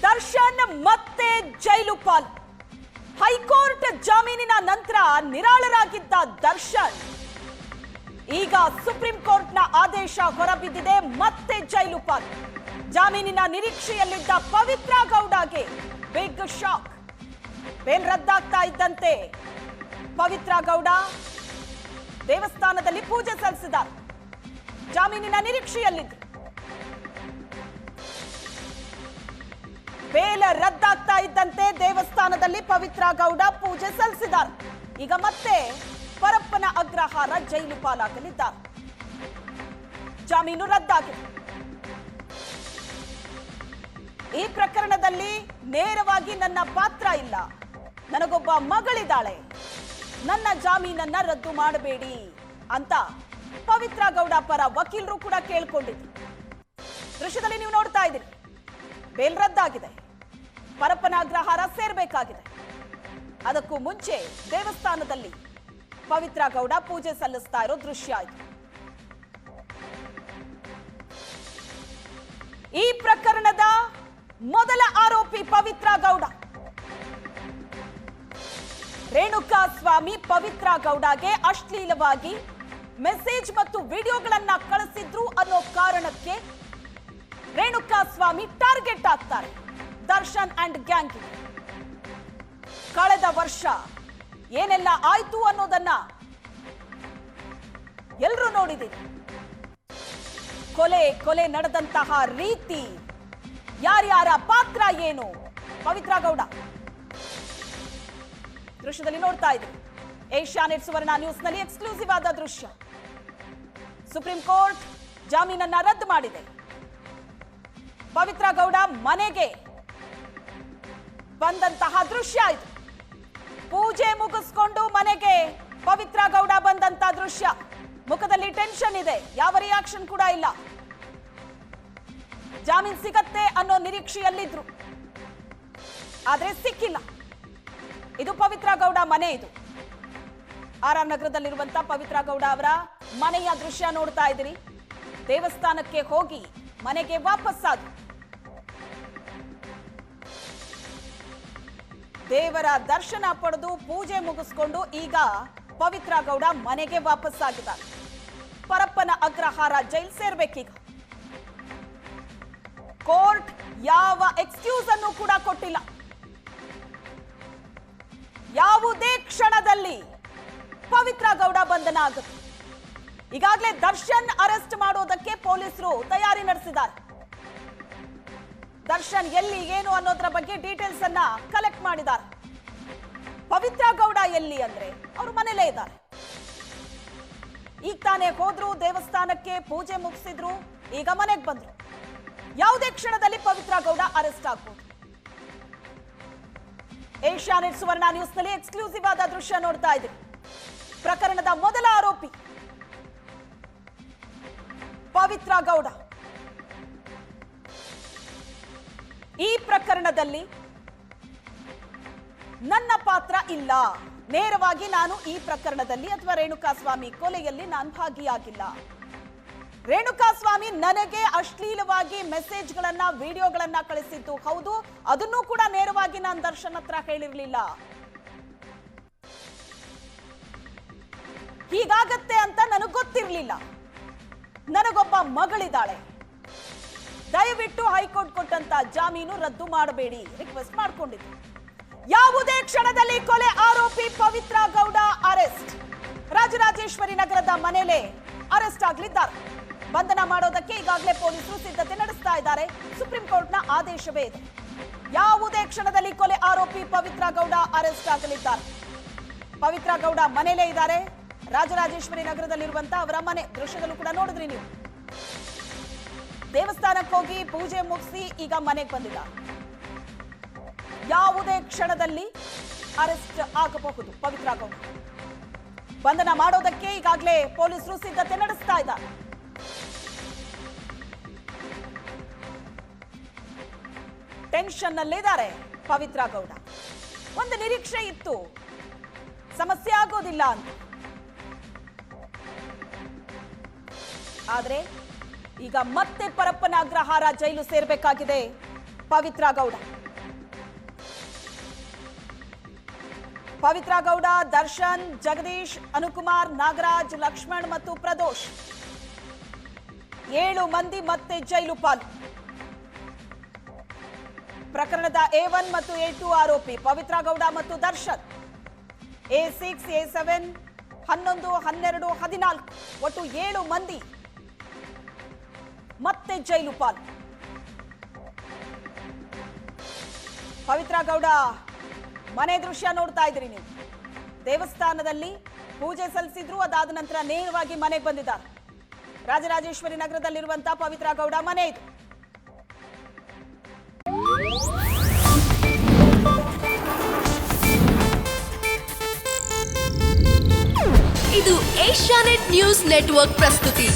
ದರ್ಶನ್ ಮತ್ತೆ ಜೈಲು ಪಾಲು. ಹೈಕೋರ್ಟ್ ಜಾಮೀನಿನ ನಂತರ ನಿರಾಳರಾಗಿದ್ದ ದರ್ಶನ್ ಈಗ ಸುಪ್ರೀಂ ಕೋರ್ಟ್ನ ಆದೇಶ ಹೊರಬಿದ್ದಿದೆ, ಮತ್ತೆ ಜೈಲು ಪಾಲು. ಜಾಮೀನಿನ ನಿರೀಕ್ಷೆಯಲ್ಲಿದ್ದ ಪವಿತ್ರ ಗೌಡಗೆ ಬಿಗ್ ಶಾಕ್. ಬೇಲ್ ರದ್ದಾಗ್ತಾ ಇದ್ದಂತೆ ಪವಿತ್ರ ಗೌಡ ದೇವಸ್ಥಾನದಲ್ಲಿ ಪೂಜೆ ಸಲ್ಲಿಸಿದ್ದಾರೆ. ಜಾಮೀನಿನ ನಿರೀಕ್ಷೆಯಲ್ಲಿದ್ದರು. ಬೇಲ್ ರದ್ದಾಗ್ತಾ ಇದ್ದಂತೆ ದೇವಸ್ಥಾನದಲ್ಲಿ ಪವಿತ್ರ ಗೌಡ ಪೂಜೆ ಸಲ್ಲಿಸಿದ್ದಾರೆ. ಈಗ ಮತ್ತೆ ಪರಪ್ಪನ ಅಗ್ರಹಾರ ಜೈಲು ಪಾಲಾಗಲಿದ್ದಾರೆ. ಜಾಮೀನು ರದ್ದಾಗಿದೆ. ಈ ಪ್ರಕರಣದಲ್ಲಿ ನೇರವಾಗಿ ನನ್ನ ಪಾತ್ರ ಇಲ್ಲ, ನನಗೊಬ್ಬ ಮಗಳಿದ್ದಾಳೆ, ನನ್ನ ಜಾಮೀನನ್ನ ರದ್ದು ಮಾಡಬೇಡಿ ಅಂತ ಪವಿತ್ರ ಗೌಡ ಪರ ವಕೀಲರು ಕೂಡ ಕೇಳ್ಕೊಂಡಿದ್ರು. ದೃಶ್ಯದಲ್ಲಿ ನೀವು ನೋಡ್ತಾ ಇದ್ದೀರಿ, ಬೇಲ್ ರದ್ದಾಗಿದೆ, ಪರಪ್ಪನ ಅಗ್ರಹಾರ ಸೇರ್ಬೇಕಾಗಿದೆ. ಅದಕ್ಕೂ ಮುಂಚೆ ದೇವಸ್ಥಾನದಲ್ಲಿ ಪವಿತ್ರ ಗೌಡ ಪೂಜೆ ಸಲ್ಲಿಸ್ತಾ ಇರೋ ದೃಶ್ಯ ಇದು. ಈ ಪ್ರಕರಣದ ಮೊದಲ ಆರೋಪಿ ಪವಿತ್ರ ಗೌಡ. ರೇಣುಕಾ ಸ್ವಾಮಿ ಪವಿತ್ರ ಗೌಡಗೆ ಅಶ್ಲೀಲವಾಗಿ ಮೆಸೇಜ್ ಮತ್ತು ವಿಡಿಯೋಗಳನ್ನ ಕಳಿಸಿದ್ರು ಅನ್ನೋ ಕಾರಣಕ್ಕೆ ರೇಣುಕಾ ಸ್ವಾಮಿ ಟಾರ್ಗೆಟ್ ಆಗ್ತಾರೆ ದರ್ಶನ್ ಅಂಡ್ ಗ್ಯಾಂಗ್. ಕಳೆದ ವರ್ಷ ಏನೆಲ್ಲ ಆಯ್ತು ಅನ್ನೋದನ್ನ ಎಲ್ಲರೂ ನೋಡಿದ್ದೀರಿ. ಕೊಲೆ ನಡೆದಂತಹ ರೀತಿ, ಯಾರ್ಯಾರ ಪಾತ್ರ ಏನು, ಪವಿತ್ರ ಗೌಡ ದೃಶ್ಯದಲ್ಲಿ ನೋಡ್ತಾ ಇದ್ದೀರಿ. ಏಷ್ಯಾನೆಟ್ ಸುವರ್ಣ ನ್ಯೂಸ್ ನಲ್ಲಿ ಎಕ್ಸ್ಕ್ಲೂಸಿವ್ ಆದ ದೃಶ್ಯ. ಸುಪ್ರೀಂ ಕೋರ್ಟ್ ಜಾಮೀನನ್ನ ರದ್ದು ಮಾಡಿದೆ. ಪವಿತ್ರ ಗೌಡ ಮನೆಗೆ ಬಂದಂತಹ ದೃಶ್ಯ ಇದು. ಪೂಜೆ ಮುಗಿಸ್ಕೊಂಡು ಮನೆಗೆ ಪವಿತ್ರ ಗೌಡ ಬಂದಂತ ದೃಶ್ಯ. ಮುಖದಲ್ಲಿ ಟೆನ್ಷನ್ ಇದೆ, ಯಾವ ರಿಯಾಕ್ಷನ್ ಕೂಡ ಇಲ್ಲ. ಜಾಮೀನು ಸಿಗತ್ತೆ ಅನ್ನೋ ನಿರೀಕ್ಷೆಯಲ್ಲಿದ್ರು, ಆದ್ರೆ ಸಿಕ್ಕಿಲ್ಲ. ಇದು ಪವಿತ್ರ ಗೌಡ ಮನೆ. ಇದು ಆರ್ ನಗರದಲ್ಲಿರುವಂತಹ ಪವಿತ್ರ ಗೌಡ ಅವರ ಮನೆಯ ದೃಶ್ಯ ನೋಡ್ತಾ ಇದ್ದೀರಿ. ದೇವಸ್ಥಾನಕ್ಕೆ ಹೋಗಿ ಮನೆಗೆ ವಾಪಸ್ಸಾದ್ರು. ದೇವರ ದರ್ಶನ ಪಡೆದು ಪೂಜೆ ಮುಗಿಸ್ಕೊಂಡು ಈಗ ಪವಿತ್ರ ಗೌಡ ಮನೆಗೆ ವಾಪಸ್ಸಾಗಿದ್ದಾರೆ. ಪರಪ್ಪನ ಅಗ್ರಹಾರ ಜೈಲ್ ಸೇರ್ಬೇಕೀಗ. ಕೋರ್ಟ್ ಯಾವ ಎಕ್ಸ್ಕ್ಯೂಸ್ ಅನ್ನು ಕೂಡ ಕೊಟ್ಟಿಲ್ಲ. ಯಾವುದೇ ಕ್ಷಣದಲ್ಲಿ ಪವಿತ್ರ ಗೌಡ ಬಂಧನ ಆಗುತ್ತೆ. ಈಗಾಗಲೇ ದರ್ಶನ್ ಅರೆಸ್ಟ್ ಮಾಡೋದಕ್ಕೆ ಪೊಲೀಸರು ತಯಾರಿ ನಡೆಸಿದ್ದಾರೆ. ದರ್ಶನ್ ಎಲ್ಲಿ ಏನು ಅನ್ನೋದ್ರ ಬಗ್ಗೆ ಡೀಟೇಲ್ಸ್ ಅನ್ನ ಕಲೆಕ್ಟ್ ಮಾಡಿದ್ದಾರೆ. ಪವಿತ್ರ ಗೌಡ ಎಲ್ಲಿ ಅಂದ್ರೆ ಅವರು ಮನೇಲೇ ಇದ್ದಾರೆ. ಈಗ ತಾನೇ ಹೋದ್ರು, ದೇವಸ್ಥಾನಕ್ಕೆ ಪೂಜೆ ಮುಗಿಸಿದ್ರು, ಈಗ ಮನೆಗೆ ಬಂದ್ರು. ಯಾವುದೇ ಕ್ಷಣದಲ್ಲಿ ಪವಿತ್ರ ಗೌಡ ಅರೆಸ್ಟ್ ಆಗ್ಬೋದು. ಏಷ್ಯಾನೆಟ್ ಸುವರ್ಣ ನ್ಯೂಸ್ ನಲ್ಲಿ ಎಕ್ಸ್ಕ್ಲೂಸಿವ್ ಆದ ದೃಶ್ಯ ನೋಡ್ತಾ ಇದ್ದೀರಿ. ಪ್ರಕರಣದ ಮೊದಲ ಆರೋಪಿ ಪವಿತ್ರ ಗೌಡ. ಈ ಪ್ರಕರಣದಲ್ಲಿ ನನ್ನ ಪಾತ್ರ ಇಲ್ಲ, ನೇರವಾಗಿ ನಾನು ಈ ಪ್ರಕರಣದಲ್ಲಿ ಅಥವಾ ರೇಣುಕಾ ಸ್ವಾಮಿ ಕೊಲೆಯಲ್ಲಿ ನಾನು ಭಾಗಿಯಾಗಿಲ್ಲ. ರೇಣುಕಾ ಸ್ವಾಮಿ ನನಗೆ ಅಶ್ಲೀಲವಾಗಿ ಮೆಸೇಜ್ಗಳನ್ನ, ವಿಡಿಯೋಗಳನ್ನ ಕಳಿಸಿದ್ದು ಹೌದು, ಅದನ್ನೂ ಕೂಡ ನೇರವಾಗಿ ನಾನು ದರ್ಶನ್ ಹತ್ರ ಹೇಳಿರ್ಲಿಲ್ಲ. ಹೀಗಾಗತ್ತೆ ಅಂತ ನನಗೆ ಗೊತ್ತಿರಲಿಲ್ಲ. ನನಗೊಬ್ಬ ಮಗಳಿದ್ದಾಳೆ, ದಯವಿಟ್ಟು ಹೈಕೋರ್ಟ್ ಕೊಟ್ಟಂತ ಜಾಮೀನು ರದ್ದು ಮಾಡಬೇಡಿ ರಿಕ್ವೆಸ್ಟ್ ಮಾಡಿಕೊಂಡಿದ್ದೆ. ಯಾವುದೇ ಕ್ಷಣದಲ್ಲಿ ಕೊಲೆ ಆರೋಪಿ ಪವಿತ್ರ ಗೌಡ ಅರೆಸ್ಟ್. ರಾಜರಾಜೇಶ್ವರಿ ನಗರದ ಮನೆಯಲ್ಲೇ ಅರೆಸ್ಟ್ ಆಗಲಿದ್ದಾರೆ. ಬಂಧನ ಮಾಡೋದಕ್ಕೆ ಈಗಾಗಲೇ ಪೊಲೀಸರು ಸಿದ್ಧತೆ ನಡೆಸ್ತಾ ಇದ್ದಾರೆ. ಸುಪ್ರೀಂ ಕೋರ್ಟ್ನ ಆದೇಶವೇ ಇದೆ. ಯಾವುದೇ ಕ್ಷಣದಲ್ಲಿ ಕೊಲೆ ಆರೋಪಿ ಪವಿತ್ರ ಗೌಡ ಅರೆಸ್ಟ್ ಆಗಲಿದ್ದಾರೆ. ಪವಿತ್ರ ಗೌಡ ಮನೆಯಲ್ಲೇ ಇದ್ದಾರೆ. ರಾಜರಾಜೇಶ್ವರಿ ನಗರದಲ್ಲಿರುವಂತಹ ಅವರ ಮನೆ ದೃಶ್ಯದಲ್ಲೂ ಕೂಡ ನೋಡಿದ್ರಿ ನೀವು. ದೇವಸ್ಥಾನಕ್ಕೆ ಹೋಗಿ ಪೂಜೆ ಮುಗಿಸಿ ಈಗ ಮನೆಗೆ ಬಂದಿಲ್ಲ. ಯಾವುದೇ ಕ್ಷಣದಲ್ಲಿ ಅರೆಸ್ಟ್ ಆಗಬಹುದು ಪವಿತ್ರ ಗೌಡ. ಬಂಧನ ಮಾಡೋದಕ್ಕೆ ಈಗಾಗಲೇ ಪೊಲೀಸರು ಸಿದ್ಧತೆ ನಡೆಸ್ತಾ ಇದ್ದಾರೆ. ಟೆನ್ಷನ್ ನಲ್ಲಿದ್ದಾರೆ ಪವಿತ್ರ ಗೌಡ. ಒಂದು ನಿರೀಕ್ಷೆ ಇತ್ತು, ಸಮಸ್ಯೆ ಆಗೋದಿಲ್ಲ ಅಂತ. ಆದ್ರೆ ಈಗ ಮತ್ತೆ ಪರಪ್ಪನ ಅಗ್ರಹಾರ ಜೈಲು ಸೇರ್ಬೇಕಾಗಿದೆ ಪವಿತ್ರ ಗೌಡ. ಪವಿತ್ರ ಗೌಡ, ದರ್ಶನ್, ಜಗದೀಶ್, ಅನುಕುಮಾರ್, ನಾಗರಾಜ್, ಲಕ್ಷ್ಮಣ್ ಮತ್ತು ಪ್ರದೋಷ್ 7 ಮಂದಿ ಮತ್ತೆ ಜೈಲು ಪಾಲು. ಪ್ರಕರಣದ A1 ಮತ್ತು A2 ಆರೋಪಿ ಪವಿತ್ರ ಗೌಡ ಮತ್ತು ದರ್ಶನ್. A6, A7, 11, 12, 14 ಒಟ್ಟು 7 ಮಂದಿ ಮತ್ತೆ ಜೈಲು ಪಾಲು. ಪವಿತ್ರ ಗೌಡ ಮನೆ ದೃಶ್ಯ ನೋಡ್ತಾ ಇದ್ರಿ ನೀವು. ದೇವಸ್ಥಾನದಲ್ಲಿ ಪೂಜೆ ಸಲ್ಲಿಸಿದ್ರು, ಅದಾದ ನಂತರ ನೇರವಾಗಿ ಮನೆಗೆ ಬಂದಿದ್ದಾರೆ. ರಾಜರಾಜೇಶ್ವರಿ ನಗರದಲ್ಲಿರುವಂತಹ ಪವಿತ್ರ ಗೌಡ ಮನೆ ಇದು. ಇದು ಏಷ್ಯಾನೆಟ್ ನ್ಯೂಸ್ ನೆಟ್ವರ್ಕ್ ಪ್ರಸ್ತುತಿ.